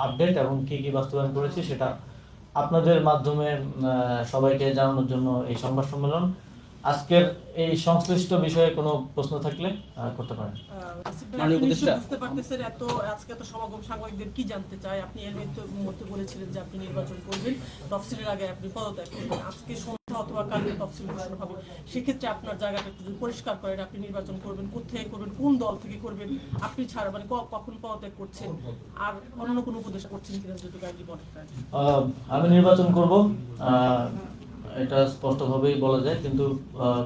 Update এবং কি কি বাস্তবায়ন করেছি সেটা আপনাদের মাধ্যমে সবাইকে জানানোর জন্য এই সংবাদ সম্মেলন। আজকের এই সংশ্লিষ্ট বিষয়ে কোনো প্রশ্ন থাকলে করতে পারেন। মাননীয় উপদেষ্টা, বুঝতে পারতেছেন আজকে এত সমাগম সাংবাদিকদের কি জানতে চায়? আপনি এর মধ্যে বলেছিলেন যে আপনি নির্বাচন করবেন, তফসিলের আগে আপনি পদত্যাগ করবেন। আজকে সন্ধ্যা অথবা কালকে তফসিল ঘোষণা হবে, সেক্ষেত্রে আপনার জায়গাটা একটু পরিষ্কার করেন। আপনি নির্বাচন করবেন, কোথায় করবেন, কোন দল থেকে করবেন, আপনি ছাড়া মানে কখন পদত্যাগ করছেন, আর অন্য কোনো উপদেষ্টা করছেন কিনা যদি কাইন্ডলি বলেন। আমি নির্বাচন করব, এটা স্পষ্টভাবেই বলা যায়, কিন্তু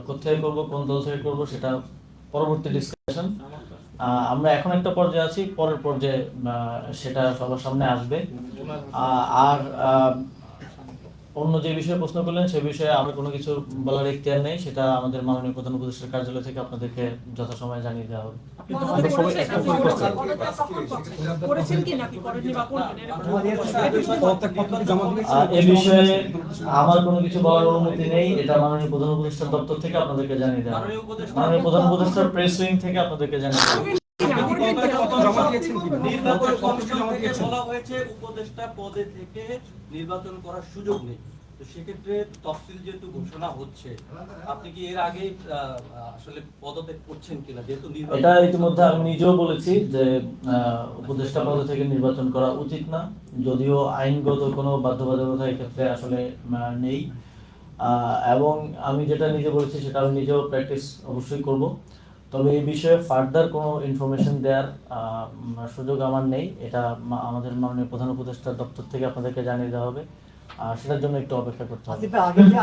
কোথায় করব, কোন দল থেকে করব সেটা পরবর্তী ডিসকাশন। আমরা এখন একটা পর্যায়ে আছি, পরের পর্যায়ে সেটা সবার সামনে আসবে। আর অন্য যে বিষয়ে প্রশ্ন করলেন সে বিষয়ে আমার কোনো কিছু বলার ইখতিয়ার নেই, সেটা আমাদের মাননীয় প্রধান উপদেষ্টার কার্যালয় থেকে আপনাদেরকে যথাসময়ে জানিয়ে দেওয়া হবে। এ বিষয়ে আমার কোনো কিছু বলার অনুমতি নেই, এটা মাননীয় প্রধান উপদেষ্টার দপ্তর থেকে আপনাদেরকে জানিয়ে দেওয়া হবে। মাননীয় প্রধান উপদেষ্টার প্রেস উইং থেকে আপনাদেরকে জানিয়ে দেওয়া হবে। বলা হয়েছে উপদেষ্টা পদে থেকে নির্বাচন করার সুযোগ নেই, তো সেক্ষেত্রে তফসিল যেহেতু ঘোষণা হচ্ছে, আপনি কি এর আগে আসলে পদত্যাগ করছেন কিনা? যেহেতু এটা ইতিমধ্যে আমি নিজেও বলেছি যে উপদেষ্টা পদ থেকে নির্বাচন করা উচিত না, যদিও আইনগত কোনো বাধ্যবাধকতা এক্ষেত্রে আসলে নেই। এবং আমি যেটা নিজে বলেছি সেটা আমি নিজেও প্র্যাকটিস অবশ্যই করব, তবে এই বিষয়ে ফার্দার কোনো ইনফরমেশন দেওয়ার সুযোগ আমার নেই। এটা আমাদের মাননীয় প্রধান উপদেষ্টার দপ্তর থেকে আপনাদেরকে জানিয়ে দেওয়া হবে, আর সেটার জন্য একটু অপেক্ষা করতে হবে।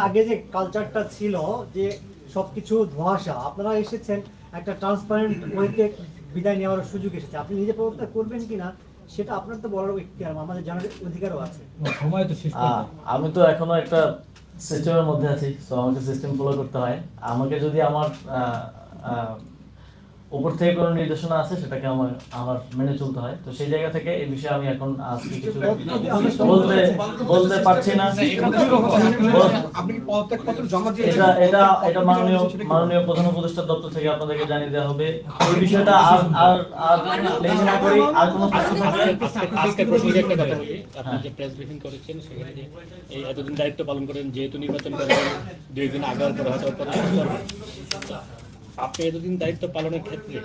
আগে যে কালচারটা ছিল যে সবকিছু ধোঁয়াশা, আপনারা এসেছেন একটা ট্রান্সপারেন্ট ওয়েতে বিদায় নেওয়ার সুযোগ এসেছে। আপনি নিজে পদত্যাগ করবেন কিনা সেটা আপনার তো বলার ইখতিয়ার, আমাদের জানার অধিকারও আছে। আমি তো এখনো একটা সিস্টেমের মধ্যে আছি, তো আমাকে সিস্টেম ফলো করতে হয়। আমাকে যদি আমার উপর থেকে কোনো নির্দেশনা আছে সেটাকে আমার মেনে চলতে হয়, তো সেই জায়গা থেকে এই বিষয়ে আমি এখন আজকে কিছু বলতে পারছি না। এটা মাননীয় প্রধান উপদেষ্টার দপ্তর থেকে আপনাদেরকে জানিয়ে দেওয়া হবে। এই বিষয়টা আর লেগে না করি, আর কোনো প্রশ্ন থাকলে আজকে প্রসঙ্গে একটা কথা বলি। আপনি যে প্রেস ব্রিফিং করেছেন সেখানে এই এতদিন দায়িত্ব পালন করেন, যেহেতু নির্বাচন করেন 2 দিন আগে পরে হয়তো আপনি এতদিন দায়িত্ব পালনের ক্ষেত্রে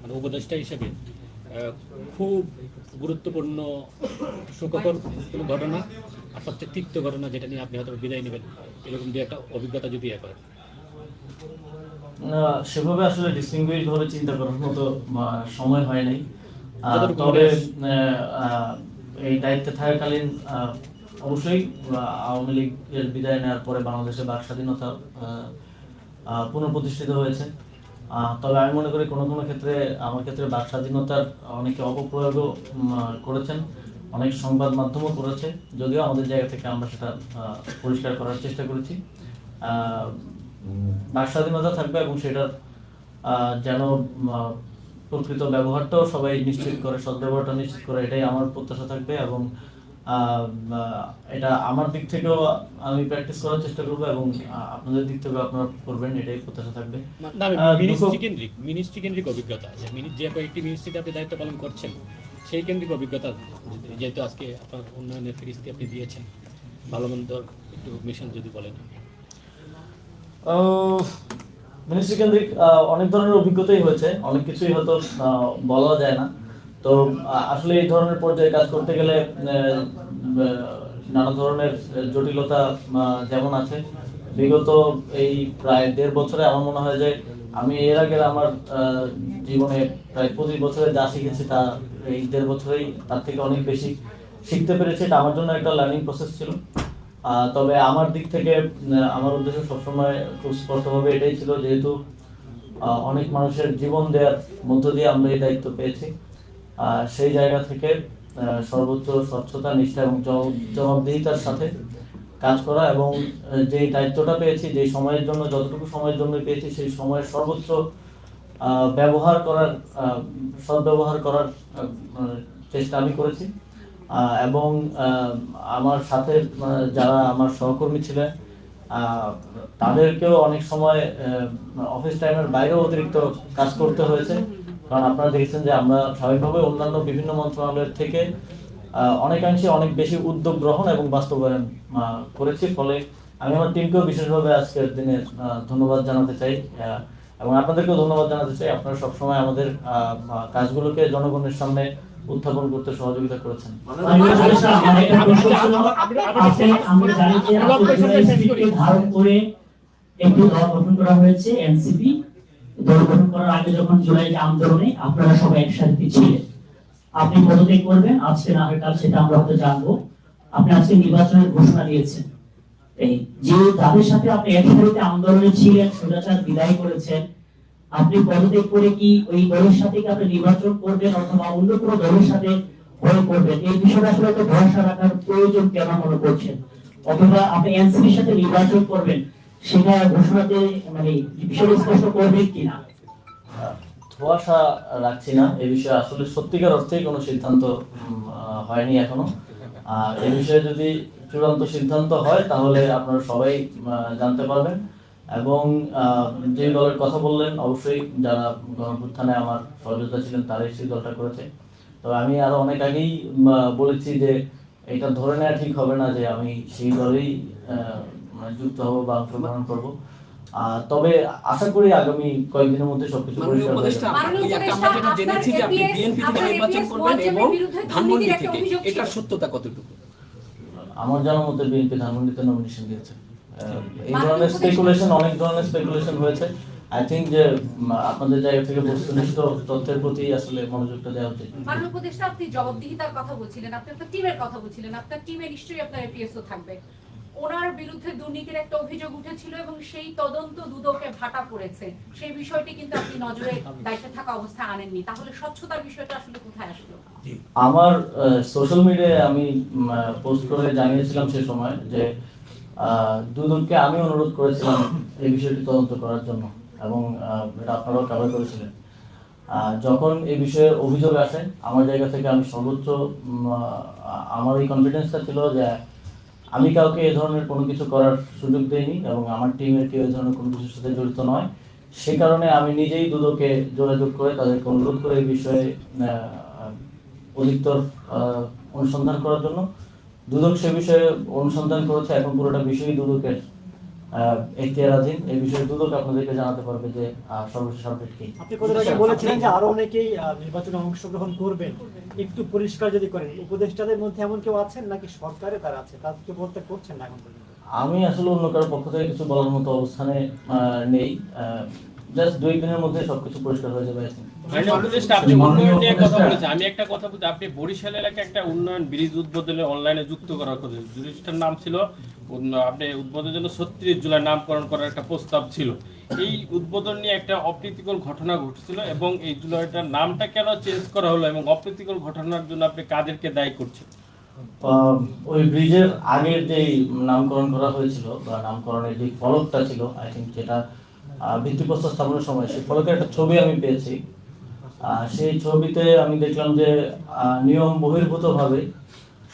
মানে উপদেষ্টা হিসেবে খুব গুরুত্বপূর্ণ সুখকর কোনো ঘটনা আর সবচেয়ে তিক্ত ঘটনা যেটা নিয়ে আপনি হয়তো বিদায় নেবেন, এরকম দিয়ে একটা অভিজ্ঞতা যদি করেন। সেভাবে আসলে ডিস্টিংগুইশ ভাবে চিন্তা করার মতো সময় হয় নাই, তবে এই দায়িত্বে থাকাকালীন অবশ্যই আওয়ামী লীগের বিদায় নেওয়ার পরে বাংলাদেশে বাক স্বাধীনতা পুনঃপ্রতিষ্ঠিত হয়েছে। তবে আমি মনে করি কোনো কোনো ক্ষেত্রে আমার ক্ষেত্রে বাক স্বাধীনতার অনেকে অপপ্রয়োগও করেছেন, অনেক সংবাদ মাধ্যমও করেছে, যদিও আমাদের জায়গা থেকে আমরা সেটা পরিষ্কার করার চেষ্টা করেছি। বাক স্বাধীনতা থাকবে এবং সেটার যেন প্রকৃত ব্যবহারটাও সবাই নিশ্চিত করে, সদ্ব্যবহারটা নিশ্চিত করে, এটাই আমার প্রত্যাশা থাকবে। এবং এটা আমার দিক থেকেও আমি প্র্যাকটিস করার চেষ্টা করবো এবং আপনাদের দিক থেকেও আপনারা করবেন, এটাই প্রত্যাশা থাকবে। মিনিস্ট্রি কেন্দ্রিক অভিজ্ঞতা, যে কয়েকটি মিনিস্ট্রিতে আপনি দায়িত্ব পালন করছেন সেই কেন্দ্রিক অভিজ্ঞতা, যেহেতু আজকে আপনার উন্নয়নের ফিরিস্তি আপনি দিয়েছেন, ভালো মন্দ একটু মিশন যদি বলেন। মিনিস্ট্রি কেন্দ্রিক অনেক ধরনের অভিজ্ঞতাই হয়েছে, অনেক কিছুই হয়তো বলা যায় না। তো আসলে এই ধরনের পর্যায়ে কাজ করতে গেলে নানা ধরনের জটিলতা যেমন আছে। বিগত এই প্রায় 1.5 বছরে আমার মনে হয় যে আমি এর আগে আমার জীবনে প্রায় 25 বছরে যা শিখেছি তা এই 1.5 বছরেই তার থেকে অনেক বেশি শিখতে পেরেছি। এটা আমার জন্য একটা লার্নিং প্রসেস ছিল। তবে আমার দিক থেকে আমার উদ্দেশ্য সবসময় খুব স্পষ্টভাবে এটাই ছিল, যেহেতু অনেক মানুষের জীবন দেওয়ার মধ্য দিয়ে আমরা এই দায়িত্ব পেয়েছি, সেই জায়গা থেকে সর্বোচ্চ স্বচ্ছতা, নিষ্ঠা এবং জবাবদিহিতার সাথে কাজ করা এবং যে দায়িত্বটা পেয়েছি, যে সময়ের জন্য, যতটুকু সময়ের জন্য পেয়েছি সেই সময়ের সর্বোচ্চ সদ্ব্যবহার করার চেষ্টা আমি করেছি। এবং আমার সাথে যারা আমার সহকর্মী ছিলেন তাদেরকেও অনেক সময় অফিস টাইমের বাইরেও অতিরিক্ত কাজ করতে হয়েছে, কারণ আপনারা দেখেছেন যে আমরা স্বাভাবিকভাবে অন্যান্য বিভিন্ন মন্ত্রণালয়ের থেকে অনেকাংশে অনেক বেশি উদ্যোগ গ্রহণ এবং বাস্তবায়ন করেছি। ফলে আমি আমার টিমকেও বিশেষভাবে আজকের দিনে ধন্যবাদ জানাতে চাই, এবং আপনাদেরকেও ধন্যবাদ জানাতে চাই। আপনারা সবসময় আমাদের কাজগুলোকে জনগণের সামনে উত্থাপন করতে সহযোগিতা করেছেন। মাননীয় উপদেষ্টা, আমার একটা প্রশ্ন ছিল, আমরা জানি যে এনসিপি ধারণ করে একটি দল গঠন করা হয়েছে। এনসিপি দল গঠন করার আগে যখন জুলাই আন্দোলনে আপনারা সবাই একসাথে ছিলেন, আপনি পদত্যাগ করবেন আজকে না হয় কাল, সেটা আমরা হয়তো জানবো। আপনি আজকে নির্বাচনের ঘোষণা দিয়েছেন, এই যে যাদের সাথে আপনি একসাথে আন্দোলনে ছিলেন, স্বৈরাচার বিদায় করেছেন, আপনি পদত্যাগ করে কি ওই দলের সাথে কি আপনি নির্বাচন করবেন অথবা অন্য কোনো দলের সাথে হয়ে করবেন? এই বিষয়টা আসলে তো ভরসা রাখার প্রয়োজন কেন মনে করছেন? অথবা আপনি এনসিপির সাথে নির্বাচন করবেন, সেটা ঘোষণাতে মানে বিষয়টা স্পষ্ট করবেন কিনা? ধোঁয়াশা রাখছি না এই বিষয়ে, আসলে সত্যিকার অর্থেই কোনো সিদ্ধান্ত হয়নি এখনো। আর এই বিষয়ে যদি চূড়ান্ত সিদ্ধান্ত হয় তাহলে আপনারা সবাই জানতে পারবেন। এবং যে দলের কথা বললেন, অবশ্যই যারা গণঅভ্যুত্থানে আমার সহযোগিতা ছিলেন তারাই সেই দলটা করেছে। তো আমি আরো অনেক আগেই বলেছি যে এটা ধরে নেওয়া ঠিক হবে না যে আমি সেই দলেই যুক্ত হব বা অংশগ্রহণ করবো। তবে আশা করি আগামী কয়েকদিনের মধ্যে সবকিছু পরিষ্কার হয়ে যাবে। আমরা যেটা জেনেছি যে আপনি বিএনপি থেকে নির্বাচন করবেন এবং ধানমন্ডি থেকে, এটার সত্যতা কতটুকু? আমার জানার মতে বিএনপি ধানমন্ডিতে নমিনেশন দিয়েছে। এই ধরনের স্পেকুলেশন, অনেক ধরনের স্পেকুলেশন হয়েছে। আই থিঙ্ক যে আপনাদের জায়গা থেকে বস্তুনিষ্ঠ তথ্যের প্রতি আসলে মনোযোগটা দেওয়া উচিত। মাননীয় উপদেষ্টা, আপনি জবাবদিহিতার কথা বলছিলেন, আপনি আপনার টিমের কথা বলছিলেন, আপনার টিমে নিশ্চয়ই আপনার এপিএসও থাকবে। ওনার বিরুদ্ধে দুর্নীতির একটা অভিযোগ উঠেছিল এবং সেই তদন্ত দুদকে ভাটা পড়েছে, সেই বিষয়টি কিন্তু আপনি নজরে দায়িত্বে থাকা অবস্থায় আনেননি। তাহলে স্বচ্ছতার বিষয়টা আসলে কোথায় আসলো? আমার সোশ্যাল মিডিয়ায় আমি পোস্ট করে জানিয়েছিলাম সে সময় যে দুদককে আমি অনুরোধ করেছিলাম এই বিষয়টি তদন্ত করার জন্য, এবং এটা আপনারাও কভার করেছিলেন। যখন এই বিষয়ে অভিযোগ আসে আমার জায়গা থেকে আমি সর্বোচ্চ আমার এই কনফিডেন্সটা ছিল যে আমি কাউকে এ ধরনের কোনো কিছু করার সুযোগ দেইনি এবং আমার টিমের কেউ এই ধরনের কোনো কিছুর সাথে জড়িত নয়। সে কারণে আমি নিজেই দুদকে যোগাযোগ করে তাদেরকে অনুরোধ করে এই বিষয়ে অধিকতর অনুসন্ধান করার জন্য। দুদক সে বিষয়ে অনুসন্ধান করেছে, এখন পুরোটা বিষয়ই দুদকের এখতিয়ারাধীন। এই বিষয়ে দুদক আপনাদেরকে জানাতে পারবে যে সর্বশেষ আপডেট কি। আপনি কত আগে বলেছিলেন যে আরো অনেকেই নির্বাচনে অংশগ্রহণ করবেন, একটু পরিষ্কার যদি করেন, উপদেষ্টাদের মধ্যে এমন কেউ আছেন নাকি সরকারে তারা আছে, তাদেরকে বলতে করছেন না এখন পর্যন্ত? আমি আসলে অন্য কারোর পক্ষ থেকে কিছু বলার মতো অবস্থানে নেই। জাস্ট 2 দিনের মধ্যে সবকিছু পরিষ্কার হয়ে যাবে। আপনি উন্নয়ন নিয়ে কথা বলেছেন, আমি একটা কথা বলতে, আপনি বরিশাল এলাকায় একটা উন্নয়ন ব্রিজ উদ্বোধনে অনলাইনে যুক্ত করার কথা, ব্রিজটার নাম ছিল আপনি উদ্বোধনের জন্য 36 জুলাই নামকরণ করার একটা প্রস্তাব ছিল। এই উদ্বোধন নিয়ে একটা অপ্রীতিকর ঘটনা ঘটেছিল এবং এই জুলাইটার নামটা কেন চেঞ্জ করা হলো এবং অপ্রীতিকর ঘটনার জন্য আপনি কাদেরকে দায়ী করছেন? ওই ব্রিজের আগের যে নামকরণ করা হয়েছিল বা নামকরণের যে ফলকটা ছিল, আই থিঙ্ক যেটা ভিত্তিপ্রস্তর স্থাপনের সময়, সেই ফলকের একটা ছবি আমি পেয়েছি। সেই ছবিতে আমি দেখলাম যে নিয়ম বহির্ভূতভাবে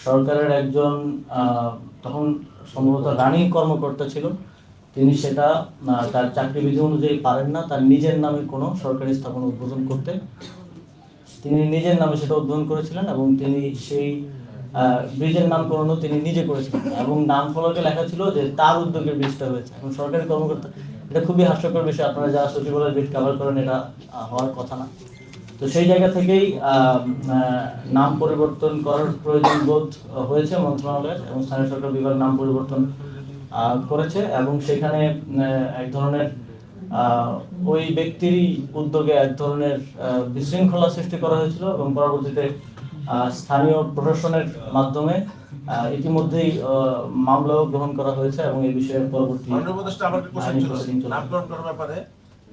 সরকারের একজন তখন সম্ভবত রানিং কর্মকর্তা ছিল, তিনি সেটা তার চাকরি বিধি অনুযায়ী পারেন না তার নিজের নামে কোনো সরকারি স্থাপনা উদ্বোধন করতে। তিনি নিজের নামে সেটা উদ্বোধন করেছিলেন এবং তিনি সেই ব্রিজের নামকরণও তিনি নিজে করেছিলেন এবং নাম ফলকে লেখা ছিল যে তার উদ্যোগের ব্রিজটা হয়েছে। এখন সরকারি কর্মকর্তা, এটা খুবই হাস্যকর বিষয়। আপনারা যারা সচিবালয়ের ব্রিজ কভার করেন, এটা হওয়ার কথা না। তো সেই জায়গা থেকেই নাম পরিবর্তন করার প্রয়োজন বোধ হয়েছে মন্ত্রণালয়ের, এবং স্থানীয় সরকার বিভাগ নাম পরিবর্তন করেছে এবং সেখানে এক ধরনের ওই ব্যক্তিরই উদ্যোগে এক ধরনের বিশৃঙ্খলা সৃষ্টি করা হয়েছিল এবং পরবর্তীতে স্থানীয় প্রশাসনের মাধ্যমে ইতিমধ্যেই মামলাও গ্রহণ করা হয়েছে এবং এই বিষয়ে পরবর্তী নামকরণ করার ব্যাপারে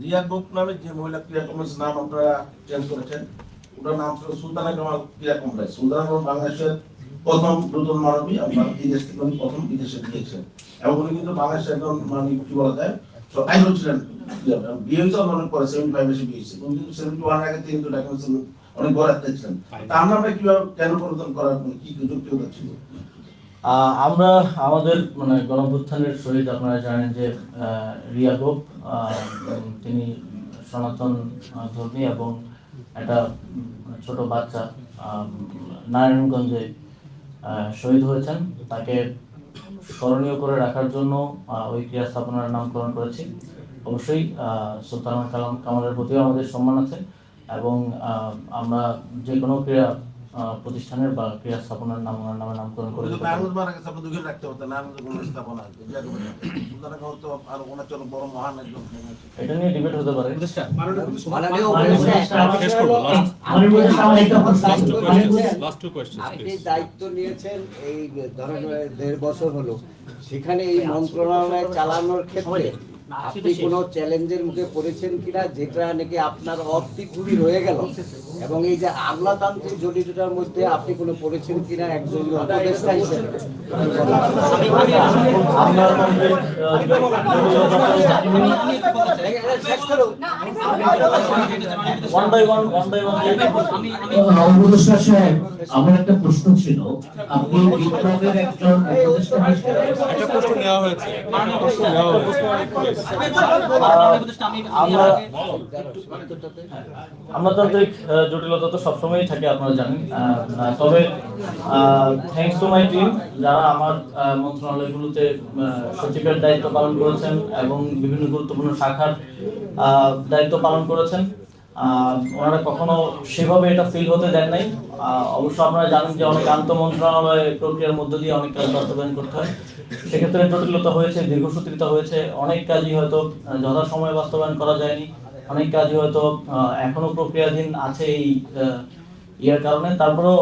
রিয়া গোপ নামে যে মহিলা ক্রীড়া কমপ্লেক্স নাম আপনারা চেঞ্জ করেছেন, ওটার নাম ছিল সুলতানা কামাল ক্রীড়া কমপ্লেক্স। সুলতানা কামাল বাংলাদেশের প্রথম নতুন মানবী, আপনার বিদেশ থেকে প্রথম বিদেশে গিয়েছেন এবং উনি কিন্তু বাংলাদেশের একজন মানে কি বলা যায় আইডল ছিলেন। বিয়ে হয়েছে অনেক পরে 75 এসে বিয়ে হয়েছে, কিন্তু 71 আগে তিনি কিন্তু অনেক বড় একটা ছিলেন। তার নামটা কিভাবে কেন পরিবর্তন করার কি যুক্তিকতা ছিল? আমরা আমাদের মানে গণঅভ্যুত্থানের শহীদ, আপনারা জানেন যে রিয়া গোপ, তিনি সনাতন ধর্মী এবং একটা ছোট বাচ্চা নারায়ণগঞ্জে শহীদ হয়েছেন তাকে স্মরণীয় করে রাখার জন্য ওই ক্রীড়া স্থাপনার নামকরণ করেছি। অবশ্যই সুলতান কামালের প্রতিও আমাদের সম্মান আছে এবং আমরা যে কোনো ক্রীড়া প্রতিষ্ঠানের বা ক্রীড়া স্থাপনার নাম ওনার নামে নামকরণ করে কিন্তু নারায়ণগঞ্জ মারা গেছে, আপনি দুঃখে রাখতে পারতেন নারায়ণগঞ্জ কোনো স্থাপনা আছে সুলতান কামাল তো আর ওনার জন্য বড় মহান একজন। এটা নিয়ে ডিবেট হতে পারে। আপনি দায়িত্ব নিয়েছেন এই ধরেন 1.5 বছর হলো, সেখানে এই মন্ত্রণালয় চালানোর ক্ষেত্রে আপনি কোনো চ্যালেঞ্জের মুখে পড়েছেন কিনা, যেটা নাকি আপনার অপ্তিগুলি রয়ে গেল, এবং এই যে আমলাতান্ত্রিক জটিলতার মধ্যে আপনি কোনো পড়েছেন কিনা একজন উপদেষ্টা হিসেবে? আমার একটা প্রশ্ন ছিল, আপনি বিপ্লবের একজন উপদেষ্টা হিসেবে একটা প্রশ্ন নেওয়া হয়েছে, আমলাতান্ত্রিক জটিলতা তো সবসময়ই থাকে, আপনারা জানেন। তবে থ্যাঙ্কস টু মাই টিম, যারা আমার মন্ত্রণালয়গুলোতে সচিবের দায়িত্ব পালন করেছেন এবং বিভিন্ন গুরুত্বপূর্ণ শাখার দায়িত্ব পালন করেছেন, ওনারা কখনো সেভাবে এটা ফিল হতে দেন নাই। অবশ্য আপনারা জানেন যে অনেক আন্তঃ মন্ত্রণালয় প্রক্রিয়ার মধ্য দিয়ে অনেক কাজ বাস্তবায়ন করতে হয়, সেক্ষেত্রে জটিলতা হয়েছে, দীর্ঘসূত্রিতা হয়েছে, অনেক কাজই হয়তো যথাসময়ে বাস্তবায়ন করা যায়নি, অনেক কাজই হয়তো এখনো প্রক্রিয়াধীন আছে এই ইয়ার কারণে। তারপরেও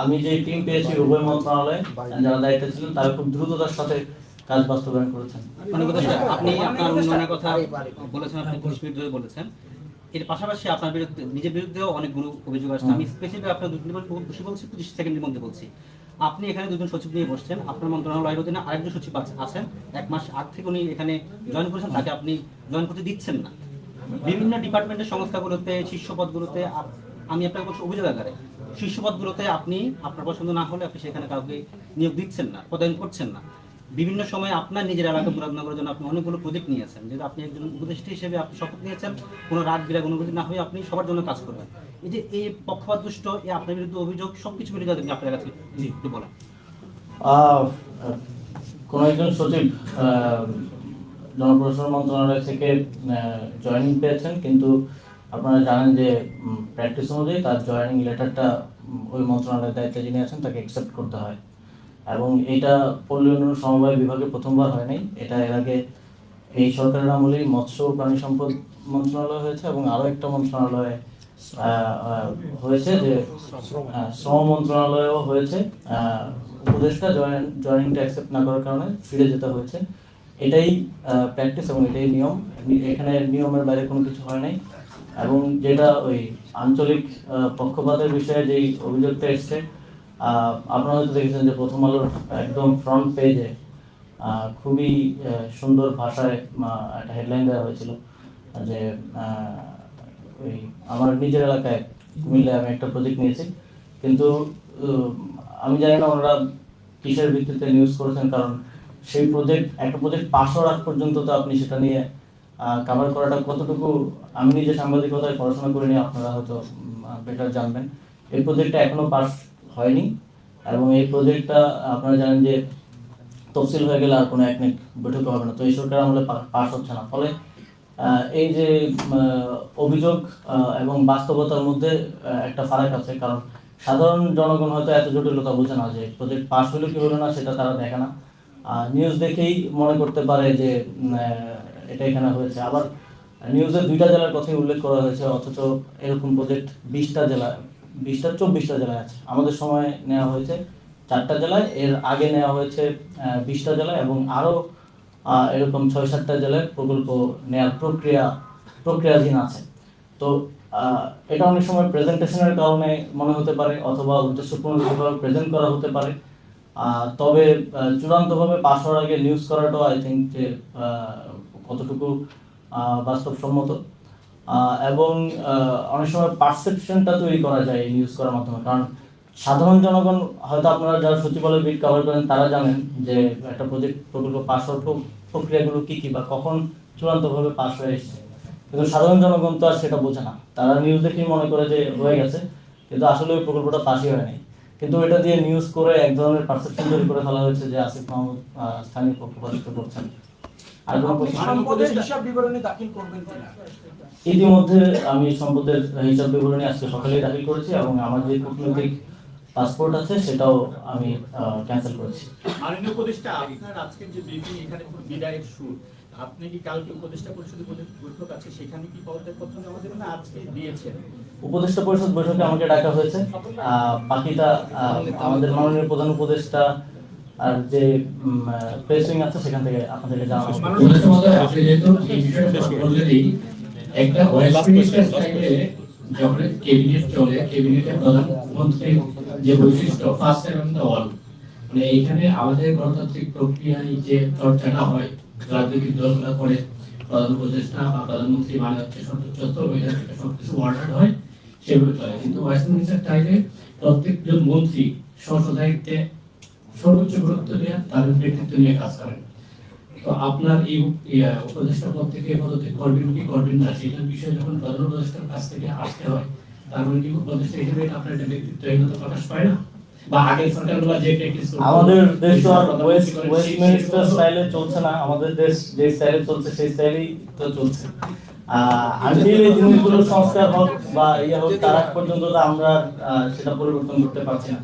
আমি যে টিম পেয়েছি উভয় মন্ত্রণালয়ে যারা দায়িত্বে ছিলেন, তারা খুব দ্রুততার সাথে কাজ বাস্তবায়ন করেছেন। আপনি আপনার উন্নয়নের কথা বলেছেন, আপনি 30 মিনিট ধরে বলেছেন। এর পাশাপাশি আপনার বিরুদ্ধে, নিজের বিরুদ্ধেও অনেকগুলো অভিযোগ আসছে। আমি স্পেসিফিক আপনার বেশি বলছি, 30 সেকেন্ডের মধ্যে বলছি। আপনি এখানে দুজন সচিব নিয়ে বসছেন, আপনার মন্ত্রণালয়ের অধীনে আরেকজন সচিব আছেন, 1 মাস আগ থেকে উনি এখানে জয়েন করেছেন, তাকে আপনি জয়েন করতে দিচ্ছেন না। বিভিন্ন ডিপার্টমেন্টের সংস্থাগুলোতে, শীর্ষ পদগুলোতে, আমি আপনাকে বলছি অভিযোগ আকারে, শীর্ষ পদগুলোতে আপনি আপনার পছন্দ না হলে আপনি সেখানে কাউকে নিয়োগ দিচ্ছেন না, পদায়ন করছেন না। বিভিন্ন সময় আপনার নিজের এলাকা মুরাদনগর করার জন্য আপনি অনেকগুলো প্রজেক্ট নিয়েছেন, যেহেতু আপনি একজন উপদেষ্টা হিসেবে আপনি শপথ নিয়েছেন কোনো রাগ বিরাগ অনুভূতি না হয়ে আপনি সবার জন্য কাজ করবেন। এই যে এই পক্ষপাত দুষ্ট, এই আপনার বিরুদ্ধে অভিযোগ, সবকিছু মিলে যাতে আপনার কাছে একটু বলেন। কোনো একজন সচিব জনপ্রশাসন মন্ত্রণালয় থেকে জয়েনিং পেয়েছেন, কিন্তু আপনারা জানেন যে প্র্যাকটিস অনুযায়ী তার জয়েনিং লেটারটা ওই মন্ত্রণালয়ের দায়িত্বে যিনি আছেন তাকে অ্যাকসেপ্ট করতে হয়, এবং এটা পল্লী উন্নয়ন সমবায় বিভাগে প্রথমবার হয় নাই। এটা এর আগে এই সরকারের আমলেই মৎস্য ও প্রাণী সম্পদ মন্ত্রণালয় হয়েছে এবং আরও একটা মন্ত্রণালয় হয়েছে, যে শ্রম মন্ত্রণালয়ও হয়েছে। উপদেষ্টা জয়েনিংটা অ্যাকসেপ্ট না করার কারণে ফিরে যেতে হয়েছে। এটাই প্র্যাকটিস এবং এটাই নিয়ম, এখানে নিয়মের বাইরে কোনো কিছু হয় নাই। এবং যেটা ওই আঞ্চলিক পক্ষপাতের বিষয়ে যেই অভিযোগটা এসছে, আপনারা হয়তো দেখেছেন যে প্রথম আলোর একদম ফ্রন্ট পেজে খুবই সুন্দর ভাষায় একটা হেডলাইন দেওয়া হয়েছিল যে ওই আমার নিজের এলাকায় কুমিল্লায় আমি একটা প্রজেক্ট নিয়েছি, কিন্তু আমি জানি না ওনারা কিসের ভিত্তিতে নিউজ করেছেন, কারণ সেই একটা প্রজেক্ট পাস হওয়ার আগ পর্যন্ত তো আপনি সেটা নিয়ে কাভার করাটা কতটুকু, আমি নিজে সাংবাদিকতায় পড়াশোনা করে নিয়ে আপনারা হয়তো বেটার জানবেন। এই প্রজেক্টটা এখনো পাস হয়নি এবং এই প্রজেক্টটা আপনারা জানেন যে তফসিল হয়ে গেলে আর কোনো একনেক বৈঠক হবে না, তো এই সরকার আমলে পাস হচ্ছে না। ফলে এই যে অভিযোগ এবং বাস্তবতার মধ্যে একটা ফারাক আছে, কারণ সাধারণ জনগণ হয়তো এত জটিলতা বোঝে না যে প্রজেক্ট পাস হলো কি হলো না সেটা তারা দেখে না, নিউজ দেখেই মনে করতে পারে যে এটা এখানে হয়েছে। আবার নিউজে 2টা জেলার কথাই উল্লেখ করা হয়েছে, অথচ এরকম প্রজেক্ট 20টা 24টা জেলায় আছে। আমাদের সময় নেওয়া হয়েছে 4টা জেলায়, এর আগে নেওয়া হয়েছে 20টা জেলায়, এবং আরও এরকম 6-7টা জেলায় প্রকল্প নেওয়ার প্রক্রিয়াধীন আছে। তো এটা অনেক সময় প্রেজেন্টেশনের কারণে মনে হতে পারে, অথবা উদ্দেশ্যপূর্ণভাবে প্রেজেন্ট করা হতে পারে। তবে চূড়ান্তভাবে পাস হওয়ার আগে নিউজ করাটাও আই থিঙ্ক যে কতটুকু বাস্তবসম্মত, এবং অনেক সময় পারসেপশনটা তৈরি করা যায় এই নিউজ করার মাধ্যমে। কারণ সাধারণ জনগণ হয়তো, আপনারা যারা সচিবালয় বিট কভার করেন তারা জানেন যে একটা প্রকল্প পাস হওয়ার প্রক্রিয়াগুলো কী কী বা কখন চূড়ান্তভাবে পাস হয়ে এসছে, কিন্তু সাধারণ জনগণ তো আর সেটা বোঝে না। তারা নিউজ দেখেই মনে করে যে হয়ে গেছে, কিন্তু আসলে ওই প্রকল্পটা পাসই হয়নি। কিন্তু এটা দিয়ে নিউজ করে এক ধরনের পারসেপশন তৈরি করে ফেলা হয়েছে যে আসিফ মাহমুদ স্থানীয় পক্ষপাতিত্ব করছেন। আর কোনো সম্পদের হিসাব বিবরণী দাখিল করবেন কিনা? ইতিমধ্যে আমি সম্পদের হিসাব বিবরণী আজকে সকালেই দাখিল করেছি এবং আমার যে কূটনৈতিক পাসপোর্ট আছে সেটাও আমি ক্যান্সেল করেছি। মাননীয় উপদেষ্টা, আপনার আজকের যে ব্রিফিং এখানে বিদায়ের শুরু, আপনি কি কালকে উপদেষ্টা পরিষদের বৈঠক আছে সেখানে কি পদত্যাগপত্র জমা দেবেন না আজকে দিয়েছেন? উপদেষ্টা পরিষদ বৈঠকে আমাকে ডাকা হয়েছে, বাকিটা আমাদের মাননীয় প্রধান উপদেষ্টা আর যে প্রেস উইং আছে সেখান থেকে আপনাদেরকে জানানো হবে। আপনি যেহেতু এই বিষয়টা বললেনই, একটা ওয়েস্ট মিনিস্টার স্টাইলে যখন ক্যাবিনেট চলে, ক্যাবিনেটের প্রধানমন্ত্রীর যে বৈশিষ্ট্য ফার্স্ট টাইম দ্য অল, মানে এইখানে আমাদের গণতান্ত্রিক প্রক্রিয়ায় যে চর্চাটা হয়, রাজনৈতিক দলগুলো করে প্রধান উপদেষ্টা বা প্রধানমন্ত্রী মানে হচ্ছে সর্বোচ্চ স্তর, ওইখানে সবকিছু অর্ডার হয়, সেগুলো চলে। কিন্তু ওয়েস্ট মিনিস্টার স্টাইলে প্রত্যেকজন মন্ত্রী স্ব দায়িত্বে সর্বোচ্চ গুরুত্ব দিয়ে তাদের ব্যক্তিত্ব নিয়ে কাজ করেন। তো আপনার এই উপদেষ্টা পদ থেকে পদত্যাগ করবেন কি করবেন না, সেটার বিষয়ে যখন প্রধান উপদেষ্টার কাছ থেকে আসতে হয়, তার মানে কি উপদেষ্টা হিসেবে আপনার একটা ব্যক্তিত্বহীনতা প্রকাশ পায় না? বা আগের সরকারগুলো যে প্র্যাকটিস করতো, আমাদের দেশ তো আর ওয়েস্ট মিনিস্টার স্টাইলে চলছে না, আমাদের দেশ যে স্টাইলে চলছে সেই স্টাইলেই তো চলছে। আনটিল এই জিনিসগুলো সংস্কার হোক বা ইয়ে হোক, তার আগ পর্যন্ত তো আমরা সেটা পরিবর্তন করতে পারছি না।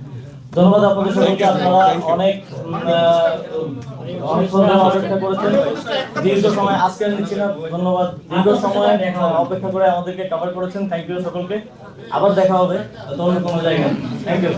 ধন্যবাদ আপনাদের সকলকে, আপনারা অনেক অপেক্ষা করেছেন দীর্ঘ সময়, আজকে নিচ্ছি না, ধন্যবাদ, দীর্ঘ সময় অপেক্ষা করে আমাদেরকে কভার করেছেন। থ্যাংক ইউ সকলকে, আবার দেখা হবে অন্য কোনো জায়গায়। Thank you.